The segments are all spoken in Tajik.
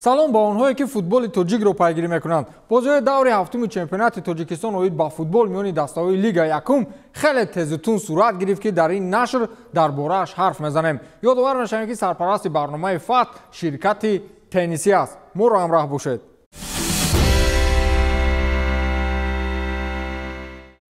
салом ба онҳое ки футболи тоҷикро пайгирӣ мекунанд. бозиҳои даври ҳафтуми чемпионати Тоҷикистон оид ба футбол миёни дастаҳои Лига якум хеле тезутун сурат гирифт ки дар ин нашр дар борааш ҳарф мезанем. ёдовар мешавем ки сарпарасти барномаи ФАТ ширкати теннисӣ аст. моро ҳамроҳ бошед.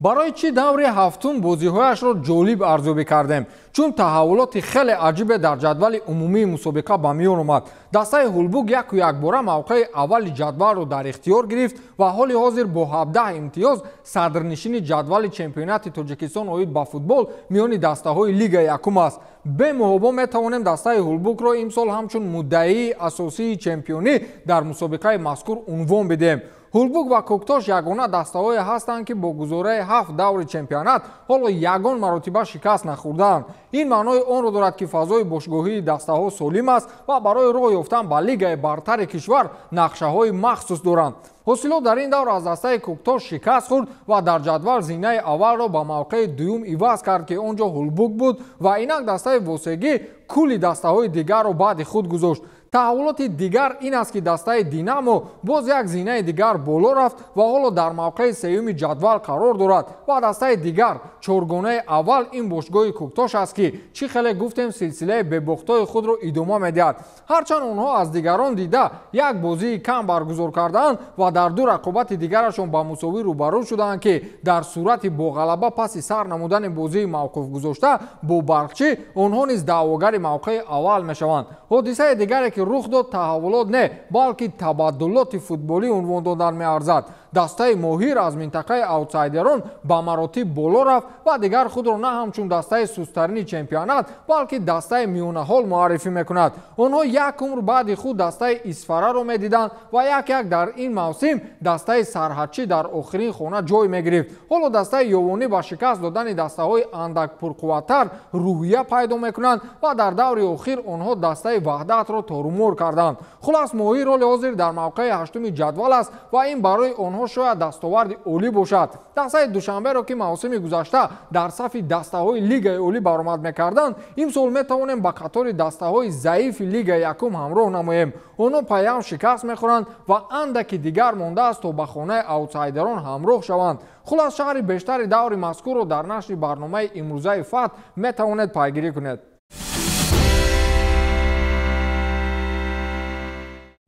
барои чӣ даври ҳафтум бозиҳояшро ҷолиб арзёбӣ кардем? чун таҳаввулоти хеле аҷибе дар ҷадвали умумии мусобиқа ба миён омад. дастаи Ҳулбуг яку якбора мавқеи аввали ҷадвалро дар ихтиёр гирифт ва ҳоли ҳозир бо 17 имтиёз садрнишини ҷадвали чемпионати Тоҷикистон оид ба футбол миёни дастаҳои Лига якум аст. бемуҳобо метавонем дастаи Ҳулбугро имсол ҳамчун муддаии асосии чемпионӣ дар мусобиқаи мазкур унвон бидем. Ҳулбуг ва Коктош ягона дастаҳое ҳастанд ки бо гузораи 7 даври чемпионат ҳоло ягон маротиба шикаст нахӯрдаанд. ин маънои онро дорад ки фазои бошгоҳии дастаҳо солим аст ва барои роҳ ёфтан ба лигаи бартари кишвар нақшаҳои махсус доранд. ҳосилот дар ин давр аз дастаи Коктош шикаст хӯрд ва дар ҷадвал зинаи аввалро ба мавқеи дуюм иваз кард ки он ҷо Ҳулбуг буд ва инак дастаи Восегӣ кулли дастаҳои дигарро баъди худ гузошт. таҳаввулоти дигар ин аст ки дастаи Динамо боз як зинаи дигар боло рафт ва ҳоло дар мавқеи сеюми ҷадвал қарор дорад ва дастаи дигар чоргонаи аввал ин бошгоҳи Коктош аст ки чӣ хеле гуфтем силсилаи бебохтои худро идома медиҳад. ҳарчанд онҳо аз дигарон дида як бозии кам баргузор кардаанд ва дар ду рақобати дигарашон ба мусовӣ рӯбарӯ шудаанд ки дар сурати боғалаба паси сар намудани бозии мавқуфгузошта бо Барқчӣ онҳо низ даъвогари мавқеи аввал мешаванд. ҳодисаи дигаре ки рух дод таҳаввулот не балки табаддулоти футболӣ унвон додан меарзад. дастаи моҳир аз минтақаи аутсайдерон ба маротиб боло рафт ва дигар худро на ҳамчун дастаи сустарини чемпионат балки дастаи миёнаҳол муаррифӣ мекунад. онҳо як умр баъди худ дастаи Исфараро медиданд ва як дар ин мавсим дастаи Сарҳадчӣ дар охирин хона ҷой мегирифт. ҳоло дастаи Ёвонӣ ба шикаст додани дастаҳои андак пурқувваттар рӯҳия пайдо мекунанд ва дар даври охир онҳо дастаи Ваҳдатро торумор карданд. хулас моҳир ҳоли ҳозир дар мавқеи ҳаштуми ҷадвал аст ва ин барои онҳо шояд дастоварди олӣ бошад. дастаи Душанберо ки мавсими гузашта дар сафи дастаҳои Лигаи олӣ баромад мекарданд, имсол метавонем ба қатори дастаҳои заифи Лигаи якум ҳамроҳ намоем. онҳо паям шикаст мехӯранд ва андаки дигар мондааст то ба хонаи аутсайдерон ҳамроҳ шаванд. хулас шаҳри бештари даври мазкурро дар нашри барномаи имрӯзаи ФАТ метавонед пайгирӣ кунед.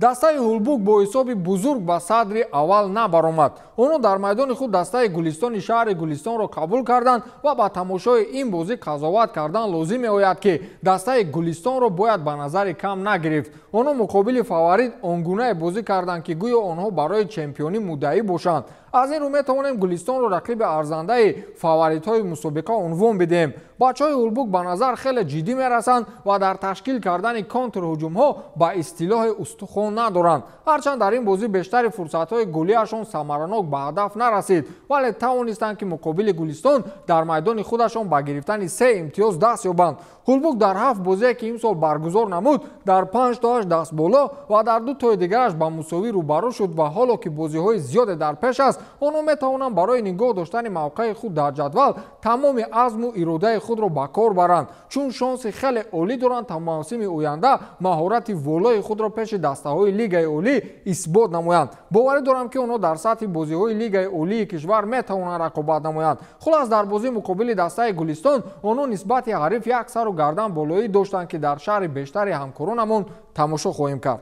дастаи Ҳулбуг бо ҳисоби бузург ба садри аввал набаромад. онҳо дар майдони худ дастаи Гулистони шаҳри Гулистонро қабул карданд ва ба тамошои ин бозӣ қазоват кардан лозим меояд ки дастаи Гулистонро бояд ба назари кам нагирифт. онҳо муқобили фаворит он гунае бозӣ карданд ки гӯё онҳо барои чемпионӣ муддаӣ бошанд. аз ин рӯ метавонем Гулистонро рақиби арзандаи фаворитҳои мусобиқа унвон бидем. бачаҳои Ҳулбуг ба назар хеле ҷиддӣ мерасанд ва дар ташкил кардани контрҳуҷумҳо ба истилоҳи устухон надоранд. ҳарчанд дар ин бозӣ бештари фурсатҳои голиашон самаранок ба ҳадаф нарасид, вале тавонистанд ки муқобили Гулистон дар майдони худашон ба гирифтани 3 имтиёз даст ёбанд. Ҳулбуг дар 7 бозие ки имсол баргузор намуд дар 5 даст боло ва дар 2 тои дигараш ба мусовӣ рӯбарӯ шуд ва ҳоло ки бозиҳои зиёде дар пеш аст, онҳо метавонанд барои нигоҳ доштани мавқеи худ дар ҷадвал тамоми азму иродаи худро ба кор баранд, чун шонси хеле олӣ доранд та мавсими оянда маҳорати волои худро пеши дастаҳои Лигаи олӣ исбот намоянд. боварӣ дорам ки онҳо дар сатҳи бозиҳои Лигаи олии кишвар метавонанд рақобат намоянд. хулас дар бозӣ муқобили дастаи Гулистон онҳо нисбати ҳариф як сару гардан болоӣ доштанд ки дар шаҳри бештари ҳамкоронамон тамошо хоҳем кард.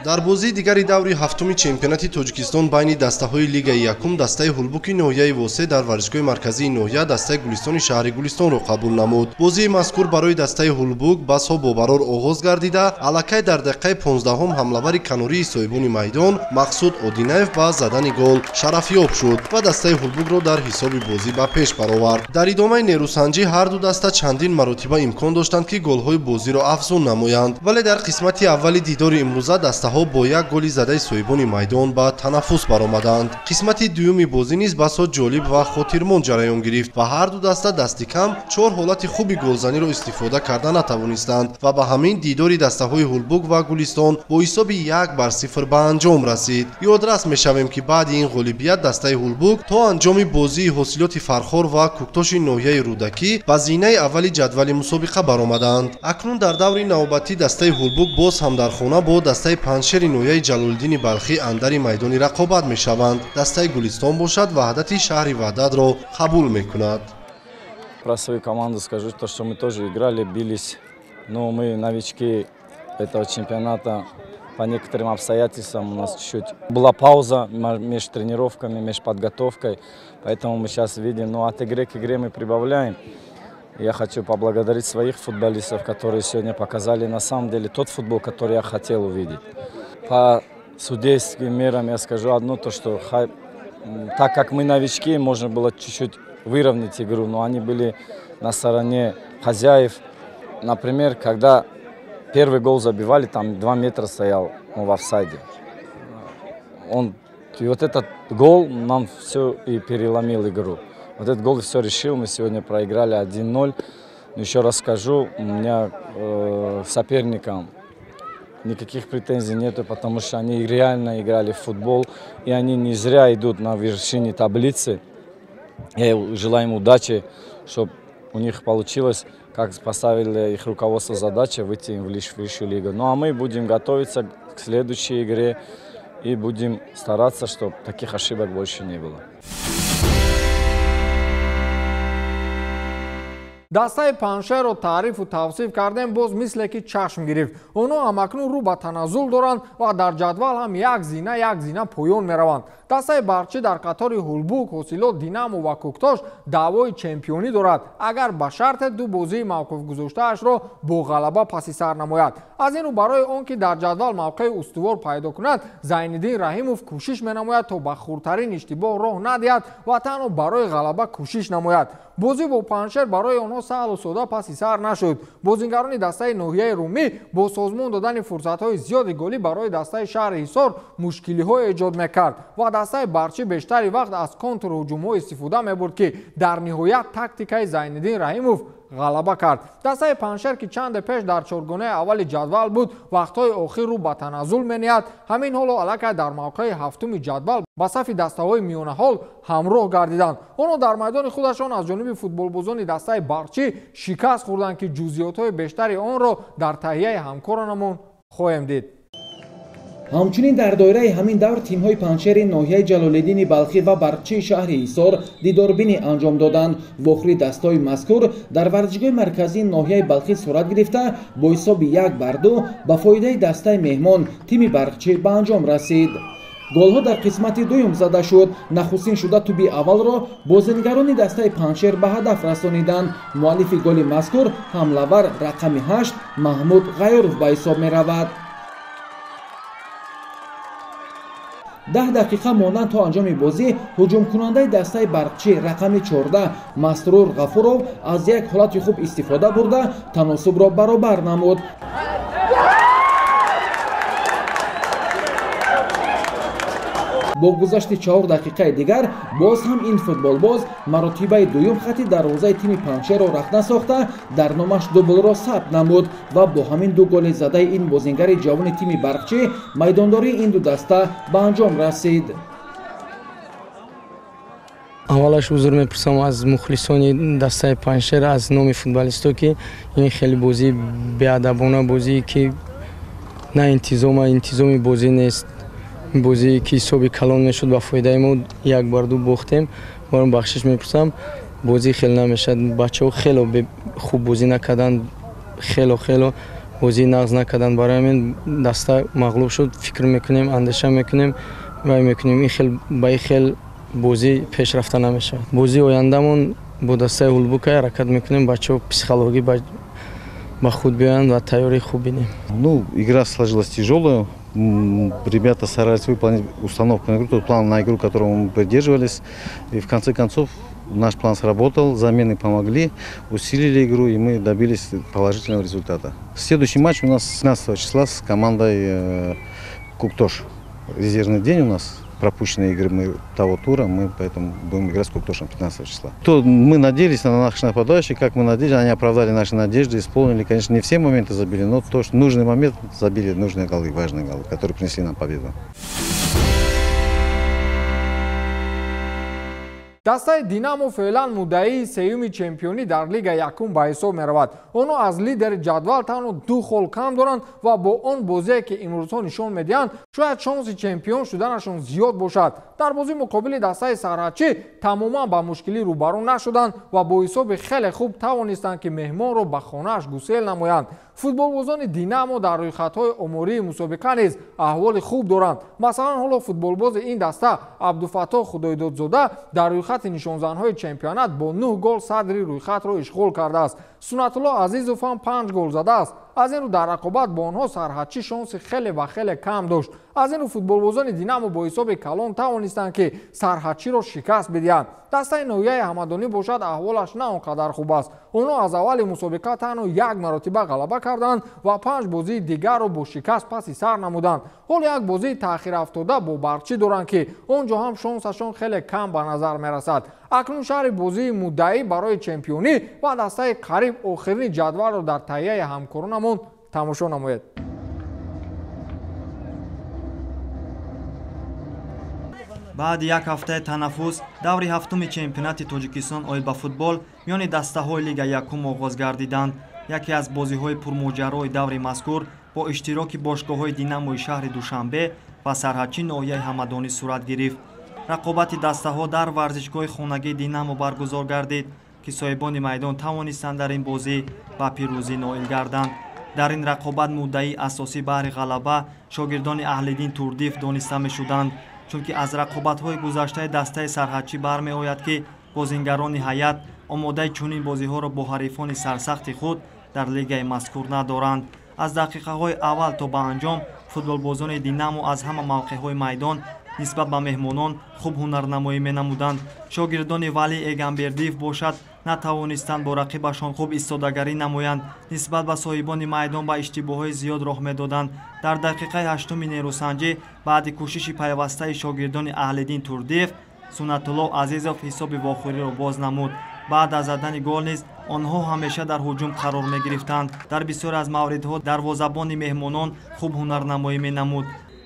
дар бозии дигари даври ҳафтуми чемпионати Тоҷикистон байни дастаҳои Лигаи якум дастаи Ҳулбуги ноҳияи Восе дар варзишгоҳи марказии ноҳия дастаи Гулистони шаҳри Гулистонро қабул намуд. бозии мазкур барои дастаи Ҳулбуг басҳо бобарор оғоз гардида аллакай дар дақиқаи 15 ҳамлавари канории соҳибони майдон Мақсуд Одинаев ба задани гол шарафёб шуд ва дастаи Ҳулбугро дар ҳисоби бозӣ ба пеш баровард. дар идомаи нерӯсанҷӣ ҳар ду даста чандин маротиба имкон доштанд ки голҳои бозиро афзун намоянд, вале дар қисмати аввали дидори имрӯза даста бо як голи задаи соҳибони майдон ба танаффус баромаданд. қисмати дуюми бозӣ низ басо ҷолиб ва хотирмон ҷараён гирифт ва ҳар ду даста дасти кам 4 ҳолати хуби голзаниро истифода карда натавонистанд ва ба ҳамин дидори дастаҳои Ҳулбуг ва Гулистон бо ҳисоби 1-0 ба анҷом расид. ёдрас мешавем ки баъди ин ғолибият дастаи Ҳулбуг то анҷоми бозии ҳосилоти Фархор ва Куктоши ноҳияи Рӯдакӣ ба зинаи аввали ҷадвали мусобиқа баромаданд. акнун дар даври навбатӣ дастаи Ҳулбуг боз ҳам дар хона бо дастаи паншери ноҳияи Ҷалолиддини Балхӣ андари майдони рақобат мешаванд. Дастаи Гулистон бошад Ваҳдати шаҳри Ваҳдатро қабул мекунад. Про свою команду скажу, что мы тоже играли, бились, но мы новички этого чемпионата. По некоторым обстоятельствам у нас чуть-чуть была пауза между тренировками, между подготовкой, поэтому мы сейчас видим, но от игры к игре мы прибавляем. Я хочу поблагодарить своих футболистов, которые сегодня показали на самом деле тот футбол, который я хотел увидеть. По судейским мерам я скажу одно, то что так как мы новички, можно было чуть-чуть выровнять игру, но они были на стороне хозяев. Например, когда первый гол забивали, там 2 метра стоял в офсайде. И вот этот гол нам все и переломил игру. Вот этот гол все решил, мы сегодня проиграли 1-0. Еще раз скажу, у меня соперникам никаких претензий нету, потому что они реально играли в футбол, и они не зря идут на вершине таблицы. Я желаю им удачи, чтобы у них получилось, как поставили их руководство задача, выйти в высшую лигу. Ну а мы будем готовиться к следующей игре и будем стараться, чтобы таких ошибок больше не было. дастаи паншерро таърифу тавсиф кардем, боз мисле ки чашм гирифт. онҳо ҳамакнун рӯ ба таназзул доранд ва дар ҷадвал ҳам як зина поён мераванд. дастаи барчӣ дар қатори ҳулбук, ҳосилот, динамо ва кӯктош даъвои чемпионӣ дорад, агар ба шарте ду бозии мавқифгузоштаашро бо ғалаба паси сар намояд. аз ин рӯ барои он ки дар ҷадвал мавқеи устувор пайдо кунад, Зайниддин Раҳимов кӯшиш менамояд то ба хурдтарин иштибоҳ роҳ надиҳад ва танҳо барои ғалаба кӯшиш намояд. бозӣ бо паншер барои онҳо саҳлу сода паси сар нашуд. бозингарони дастаи ноҳияи Румӣ бо созмон додани фурсатҳои зиёди голӣ барои дастаи шаҳри Ҳисор мушкилиҳо эҷод мекард ва дастаи барчӣ бештари вақт аз контрҳуҷумҳо истифода мебурд ки дар ниҳоят тактикаи Зайниддин Раҳимов ғалаба кард. дастаи паншер ки чанде пеш дар чоргонаи аввали ҷадвал буд, вақтҳои охир рӯ ба таназзул мениҳад. ҳамин ҳоло аллакай дар мавқеи ҳафтуми ҷадвал ба сафи дастаҳои миёнаҳол ҳамроҳ гардиданд. онҳо дар майдони худашон аз ҷониби футболбозони дастаи барчӣ шикаст хӯрданд ки ҷузъиётҳои бештари онро дар таҳияи ҳамкоронамон хоҳем дид. ҳамчунин дар доираи ҳамин давр тимҳои паншери ноҳияи Ҷалолиддини Балхӣ ва барчии шаҳри Ҳисор дидорбинӣ анҷом доданд. вохӯри дастаҳои мазкур дар варзишгоҳи марказии ноҳияи Балхӣ сурат гирифта, бо ҳисоби 1-2 ба фоидаи дастаи меҳмон тими барчӣ ба анҷом расид. голҳо дар қисмати дуюм зада шуд. нахустин шуда туби аввалро бозингарони дастаи паншер ба ҳадаф расониданд. муаллифи голи мазкур ҳамлавар рақами 8 Маҳмуд Ғайёров ба ҳисоб меравад. 10 дақиқа монанд то анҷоми бозӣ ҳуҷумкунандаи дастаи барқчӣ рақами 14 Масрур Ғафуров аз як ҳолати хуб истифода бурда таносубро баробар намуд. бо гузашти 4 дақиқаи дигар боз ҳам ин футболбоз маротибаи дуюм хати дарвозаи тими паншерро рахна сохта дар номаш дублро сабт намуд ва бо ҳамин ду голи задаи ин бозингари ҷавони тими барқчӣ майдондории ин ду даста ба анҷом расид. аввалаш узр мепурсам аз мухлисони дастаи паншер аз номи футболисто ки ин хеле бозӣ беадабона бозӣ ки на интизоми бозӣ нест. бозӣ ки ҳисоби калон мешуд ба фоидаи мо 1-2 бохтем. баром бахшиш мепурсам, бозӣ хеле намешад. бачаҳо хело хуб бозӣ накарданд, хело бозӣ нағз накарданд. барои ҳамин даста мағлуб шуд. фикр мекунем, андеша мекунем ва мекунем ба ин хел бозӣ пешрафта намешавад. бозии ояндамон бо дастаи ҳулбука ҳаракат мекунем, бачаҳо психологӣ ба худ биёянд ва тайёрӣ хуб бинем. Игра сложилась тяжелая. Ребята старались выполнить установку на игру, тот план на игру, которого мы придерживались. И в конце концов наш план сработал, замены помогли, усилили игру, и мы добились положительного результата. Следующий матч у нас 15 числа с командой Куктош. Резервный день у нас. Пропущенные игры того тура, мы поэтому будем играть с Куктошем 15 числа. Мы надеялись на наших нападающих, как мы надеялись, они оправдали наши надежды, исполнили. Конечно, не все моменты забили, но то, что нужный момент забили нужные голы, важные голы, которые принесли нам победу. дастаи динамо феълан муддаии сеюми чемпионӣ дар лига якум ба ҳисоб меравад. онҳо аз лидери ҷадвал танҳо 2 хол кам доранд ва бо он бозие ки имрӯзҳо нишон медиҳанд шояд шонси чемпион шуданашон зиёд бошад. дар бозии муқобили дастаи сарҳадчӣ тамоман ба мушкилӣ рӯбарӯ нашуданд ва бо ҳисоби хеле хуб тавонистанд ки меҳмонро ба хонааш гусел намоянд. футболбозони динамо дар рӯйхатҳои омории мусобиқа низ аҳволи хуб доранд. масалан ҳоло футболбози ин даста абдуфаттоҳ худоидодзода дар рӯйхати нишонзанҳои чемпионат бо 9 гол садри рӯйхатро ишғол кардааст. сунатулло азизов ҳам 5 гол задааст. аз ин рӯ дар рақобат бо онҳо сарҳадчӣ шонси хеле ва хеле кам дошт. аз ин рӯ футболбозони динамо бо ҳисоби калон тавонистанд ки сарҳадчиро шикаст бидиҳанд. дастаи ноҳияи ҳамадонӣ бошад аҳволаш на он қадар хуб аст. онҳо аз аввали мусобиқа танҳо 1 маротиба ғалаба карданд ва 5 бозии дигарро бо шикаст паси сар намуданд. ҳол як бозии таъхирафтода бо барчӣ доранд ки он ҷо ҳам шонсашон хеле кам ба назар мерасад. акнун шаҳри бозии муддаӣ барои чемпионӣ ва дастаи қариб охирини ҷадвалро дар таҳияи ҳамкоронамон тамошо намоед. баъди як ҳафтаи танаффус даври ҳафтуми чемпионати тоҷикистон оид ба футбол миёни дастаҳои лига якум оғоз гардиданд. яке аз бозиҳои пурмоҷарои даври мазкур бо иштироки бошгоҳҳои динамои шаҳри душанбе ва сарҳадчӣ ноҳияи ҳамадонӣ сурат гирифт. рақобати дастаҳо дар варзишгоҳи хонагии динамо баргузор гардид ки соҳибони майдон тавонистанд дар ин бозӣ ба пирӯзӣ ноил гарданд. дар ин рақобат муддаи асосӣ баҳри ғалаба шогирдони аҳлиддин турдиев дониста мешуданд, чунки аз рақобатҳои гузаштаи дастаи сарҳадчӣ бармеояд ки бозингарони ҳайат омодаи чунин бозиҳоро бо ҳарифони сарсахти худ дар лигаи мазкур надоранд. аз дақиқаҳои аввал то ба анҷом футболбозони динамо аз ҳама мавқеъҳои майдон нисбат ба меҳмонон хуб ҳунарнамоӣ менамуданд. шогирдони валӣ эгамбердиев бошад натавонистанд бо рақибашон хуб истодагарӣ намоянд. нисбат ба соҳибони майдон ба иштибоҳҳои зиёд роҳ медоданд. дар дақиқаи 8-уми нерӯсанҷӣ баъди кӯшиши пайвастаи шогирдони аҳлиддин турдиев сунатулло азизов ҳисоби вохӯриро боз намуд. баъд аз задани гол низ онҳо ҳамеша дар ҳуҷум қарор мегирифтанд. дар бисёре аз мавридҳо дарвозабони меҳмонон хуб ҳунарнамоӣ менамуд.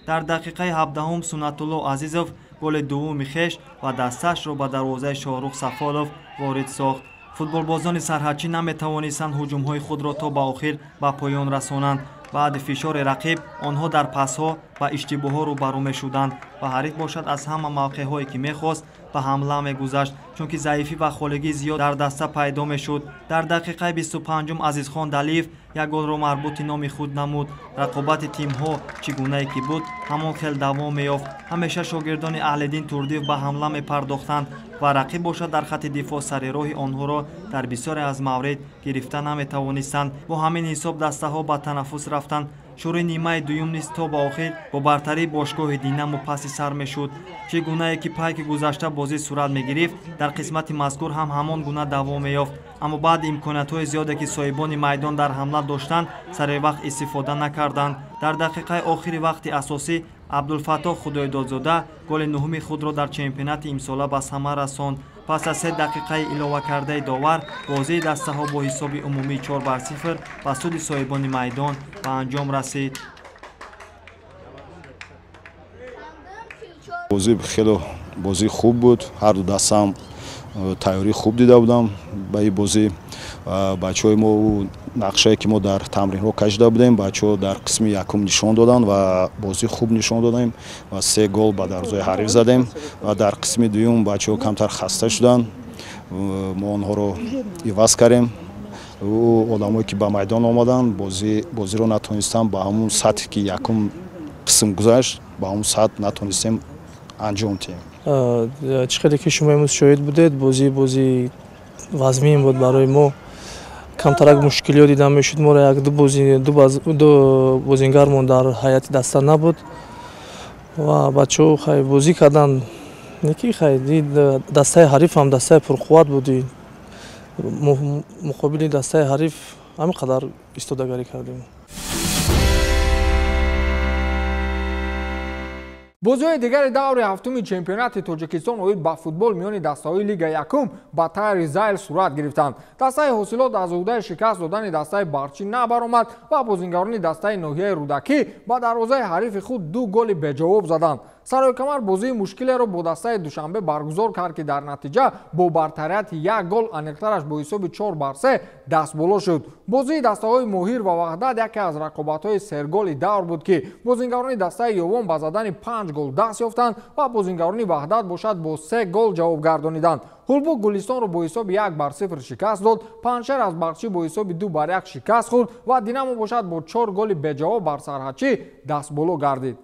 дар дақиқаи 17-ум сунатулло азизов голи дуввуми хеш ва дастаашро ба дарвозаи шоҳрух сафолов ворид сохт. футболбозони сарҳадчӣ наметавонистанд ҳуҷумҳои худро то ба охир ба поён расонанд. баъди фишори рақиб онҳо дар пасҳо ба иштибоҳҳо рӯбарӯ мешуданд ва ҳариф бошад аз ҳама мавқеъҳое ки мехост ба ҳамла мегузашт, чунки заифӣ ва холигӣ зиёд дар даста пайдо мешуд. дар дақиқаи 25-ум азизхон далиев як голро марбути номи худ намуд. рақобати тимҳо чӣ гунае ки буд ҳамон хел давом меёфт. ҳамеша шогирдони аҳлиддин турдиев ба ҳамла мепардохтанд ва рақиб бошад дар хатти дифоъ сари роҳи онҳоро дар бисёре аз маврид гирифта наметавонистанд. бо ҳамин ҳисоб дастаҳо ба танаффус рафтанд. шуруи нимаи дуюм низ то ба охир бо бартарии бошгоҳи динамо паси сар мешуд. чӣ гунае ки пайки гузашта бозӣ сурат мегирифт дар қисмати мазкур ҳам ҳамон гуна давом меёфт. аммо баъди имкониятҳои зиёде ки соҳибони майдон дар ҳамла доштанд сари вақт истифода накарданд. дар дақиқаи охири вақти асосӣ абдулфаттоҳ худоидодзода голи нуҳуми худро дар чемпионати имсола ба самар расонд. пас аз 3 дақиқаи иловакардаи довар бозии дастаҳо бо ҳисоби умумӣ 4-0 ба суди соҳибони майдон ба анҷом расид. бозӣ хеле бозӣ хуб буд. ҳарду дастам тайёрӣ хуб дида будам ба ин бозӣ. бачаҳои мо нақшае ки мо дар тамринҳо кашида будем бачаҳо дар қисми якум нишон доданд ва бозӣ хуб нишон додем ва 3 гол ба дарвозаи ҳариф задем ва дар қисми дуюм бачаҳо камтар хаста шуданд. мо онҳоро иваз кардем. одамое ки ба майдон омаданд бозиро натонистанд ба ҳамун сатҳе ки якум қисм гузашт ба ҳамун сатҳ натонистем анҷом диҳем. чӣ қадр ки шумо имрӯз шоҳид будед бозӣ вазмин буд барои мо. камтарак мушкилиёт дида мешуд. моро як ду бозингармон дар ҳайати даста набуд ва бачаҳо хай бозӣ карданд. неки хай дастаи ҳариф ҳам дастаи пурқувват буди. муқобили дастаи ҳариф ҳамин қадар истодагарӣ кардем. бозиҳои дигари даври ҳафтуми чемпионати тоҷикистон оид ба футбол миёни дастаҳои лига якум ба тайри зайл сурат гирифтанд. дастаи ҳосилот аз уҳдаи шикаст додани дастаи барчӣ набаромад ва бозингарони дастаи ноҳияи рӯдакӣ ба дарвозаи ҳарифи худ 2 голи беҷавоб заданд. сароикамар бозии мушкилеро бо дастаи душанбе баргузор кард ки дар натиҷа бо бартарияти 1 гол аниқтараш бо ҳисоби 4-3 дастболо шуд. бозии дастаҳои моҳир ва ваҳдат яке аз рақобатҳои серголи давр буд ки бозингарони дастаи ёвон ба задани 5 гол даст ёфтанд ва бозингарони ваҳдат бошад бо 3 гол ҷавоб гардониданд. ҳулбук гулистонро бо ҳисоби 1-0 шикаст дод. панҷшер аз бахчӣ бо ҳисоби 2-1 шикаст хӯрд ва динамо бошад бо 4 голи беҷавоб бар сарҳачӣ дастболо гардид.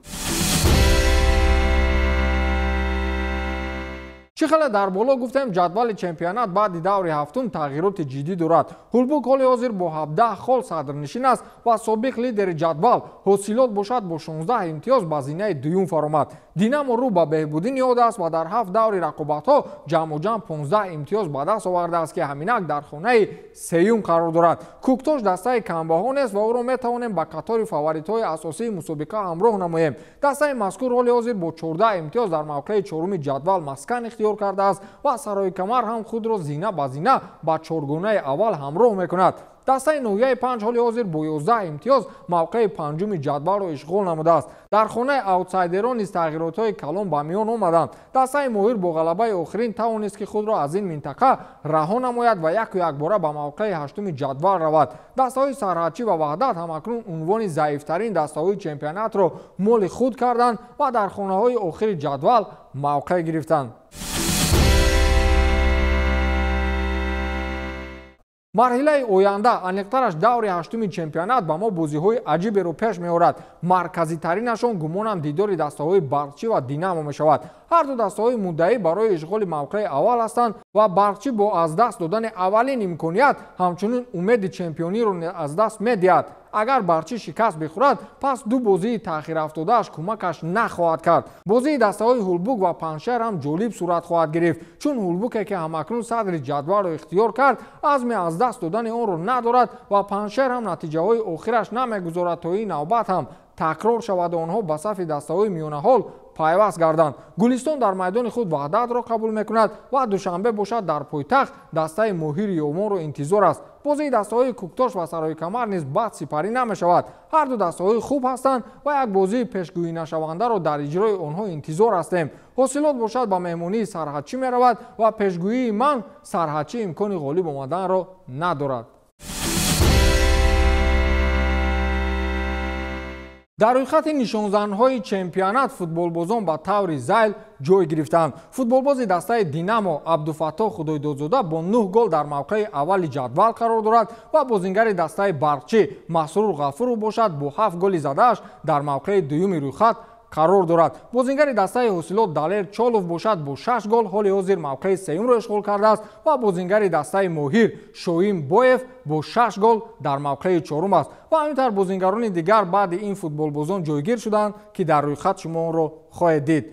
чӣ хеле дар боло гуфтем ҷадвали чемпионат баъди даври ҳафтум тағйироти ҷиддӣ дорад. ҳулбук ҳоли ҳозир бо 17 хол садрнишин аст ва собиқ лидери ҷадвал ҳосилот бошад бо 16 имтиёз ба зинаи дуюм фаромад. динамо рӯ ба беҳбудӣ ниёд аст ва дар 7 даври рақобатҳо ҷамъоҷамъ 15 имтиёз ба даст овардааст ки ҳаминак дар хонаи сеюм қарор дорад. куктош дастаи камбаҳо нест ва ӯро метавонем ба қатори фаворитҳои асосии мусобиқа ҳамроҳ намоем. дастаи мазкур ҳоли ҳозир бо 14 имтиёз дар мавқеи чоруми ҷадвал маскан ихтиёр кардааст ва сароикамар ҳам худро зина ба зина ба чоргонаи аввал ҳамроҳ мекунад. дастаи ноҳияи 5 ҳоли ҳозир бо 11 имтиёз мавқеи панҷуми ҷадвалро ишғол намудааст. дар хонаи аутсайдерон низ тағйиротҳои калон ба миён омаданд. дастаи моҳир бо ғалабаи охирин тавонист ки худро аз ин минтақа раҳо намояд ва яку якбора ба мавқеи ҳаштуми ҷадвал равад. дастаҳои сарҳачӣ ва ваҳдат ҳамакнун унвони заифтарин дастаҳои чемпионатро моли худ карданд ва дар хонаҳои охири ҷадвал мавқеъ гирифтанд. марҳилаи оянда аниқтараш даври ҳаштуми чемпионат ба мо бозиҳои аҷиберо пеш меорад. марказитаринашон гумонам дидори дастаҳои барқчӣ ва динамо мешавад. ҳар ду дастаҳои муддаӣ барои ишғоли мавқеи аввал ҳастанд ва барқчӣ бо аз даст додани аввалин имконият ҳамчунин умеди чемпиониро аз даст медиҳад. агар барчӣ шикаст бихӯрад, пас ду бозии таъхирафтодааш кӯмакаш нахоҳад кард. бозии дастаҳои ҳулбук ва панҷшер ҳам ҷолиб сурат хоҳад гирифт, чун ҳулбуке ки ҳамакнун садри ҷадвалро ихтиёр кард, азми аз даст додани онро надорад ва панҷшер ҳам натиҷаҳои охираш намегузорад то ин навбат ҳам такрор шавад онҳо ба сафи дастаҳои миёнаҳол пайваст гарданд. гулистон дар майдони худ ваҳдатро қабул мекунад ва душанбе бошад дар пойтахт дастаи моҳири ёвонро интизор аст. бозии дастаҳои куктош ва сароикамар низ бад сипарӣ намешавад. ҳар ду дастаҳои хуб ҳастанд ва як бозии пешгӯинашавандаро дар иҷрои онҳо интизор ҳастем. ҳосилот бошад ба меҳмонии сарҳачӣ меравад ва пешгӯии ман сарҳачӣ имкони ғолиб омаданро надорад. дар рӯйхати нишонзанҳои чемпионат футболбозон ба таври зайл ҷой гирифтанд. футболбози дастаи динамо абдуфаттоҳ худойдодзода бо 9 гол дар мавқеи аввали ҷадвал қарор дорад ва бозингари дастаи барқчӣ масрур ғафуров бошад бо 7 голи задааш дар мавқеи дуюми рӯйхат қарор дорад. бозингари дастаи ҳосилот далер чолов бошад бо 6 гол ҳоли ҳозир мавқеи сеюмро ишғол кардааст ва бозингари дастаи моҳир шоим боев бо 6 гол дар мавқеи чорум аст ва ҳаминтар бозингарони дигар баъди ин футболбозон ҷойгир шуданд ки дар рӯйхат шумо онро хоҳед дид.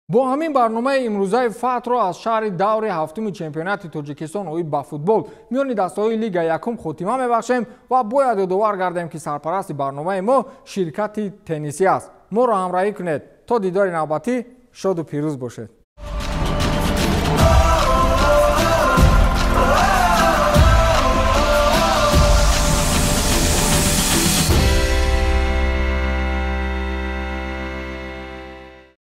бо ҳамин барномаи имрӯзаи фатҳро аз шаҳри даври ҳафтуми чемпионати тоҷикистон оид ба футбол миёни дастаҳои лига якум хотима мебахшем ва бояд ёдовар гардем ки сарпарасти барномаи мо ширкати теннисӣ аст. моро ҳамроҳӣ кунед. то дидори навбатӣ шоду пирӯз бошед.